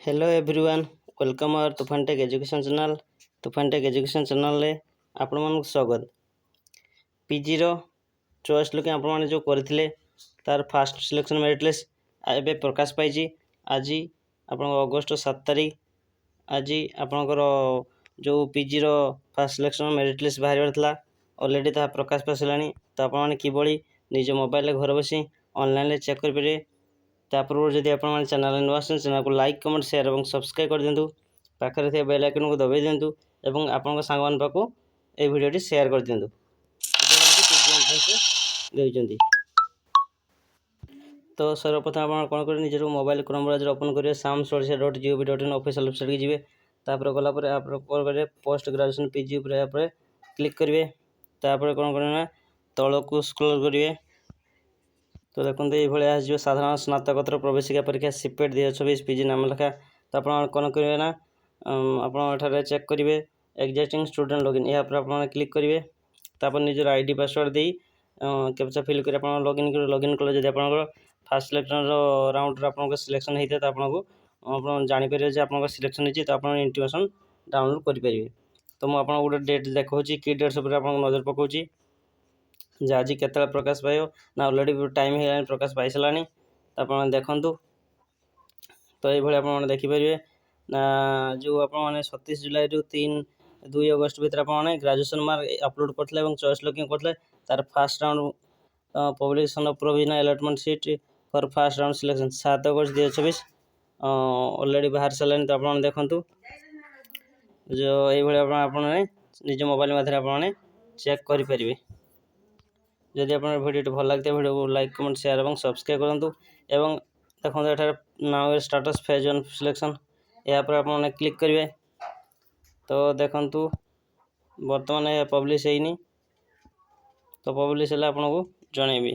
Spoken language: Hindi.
हेलो एवरीवन वेलकम आवर तुफान टेक एजुकेशन चैनल तुफान टेक एजुकेशन चैनल रे आपण मानक स्वागत। पीजी रो चॉइस लुक आपण माने जो करथिले तार फास्ट सिलेक्शन मेरिट लिस्ट एबे प्रकाश पाइजी। आज आपण अगस्त 7 तारिख आज आपणकर जो पीजी रो फास्ट सिलेक्शन मेरिट लिस्ट बाहर थला ऑलरेडी ता प्रकाश पासलानी। तो आपण माने किबोली निज मोबाइल रे घर बसी ऑनलाइन रे चेक कर परिबे। तापर जदि आपण चैनल नुआ चैनल को लाइक कमेंट शेयर और सब्सक्राइब कर दिंतु। पाखरे थे बेल आइकन को दबाई दिंतु एवं आपण सांग मान पाको ए वीडियो शेयर कर दिंतु। तो सर्वप्रथम आप कौन कर निजर मोबाइल क्रोम ब्राउजर ओपन करेंगे samsodisha.gov.in ऑफिशियल वेबसाइट की जी। तापर गलापर आप करेंगे पोस्ट ग्रेजुएशन पीजी पर क्लिक करेंगे। तापर कौन करना तल को स्क्रॉल करेंगे। तो देखते ये आसो साधारण स्नातकोत्तर प्रवेशिका परीक्षा सीपेट 2024 पीजी नाम लेखा। तो आप कौन करेंगे ना आप चेक करेंगे एक्जिस्टिंग स्टूडेंट लॉगिन या आप क्लिक करेंगे। तापर निजर आईडी पासवर्ड दे कैप्चा फिल कर लॉगिन कले जब आप फास्ट सिलेक्शन राउंड आप सिलेक्शन होता है तो आपको जापर आप सिलेक्शन होती तो आप इंटीमेशन डाउनलोड करेंगे। तो मुझे गोटे डेट देखा कि डेट्स आप नजर पकाऊँगी जे आज केत प्रकाश पाइब ना ऑलरेडी टाइम है प्रकाश पाई सारा आप देखु। तो ये आप देखिपारे ना जो आप 27 जुलाई रु 2 अगस्त भर आप ग्रेजुएशन मार्क अपलोड करते चॉइस लॉकिंग करते तार fast round publication of provisional allotment seat for fast round selection 7 August 2024 already बाहर सारे। तो आप देखु जो ये निज मोबाइल मध्य आप चेक करेंगे। जदि आप वीडियो भल लगता है वीडियो को लाइक कमेंट शेयर और सब्सक्राइब करूँ। एवं देखो ये नाउ स्टाटस फेज 1 सिलेक्शन या पर आप क्लिक करेंगे। तो देखु बर्तमान पब्लिश होनी तो पब्लिश है आपको जनइबी।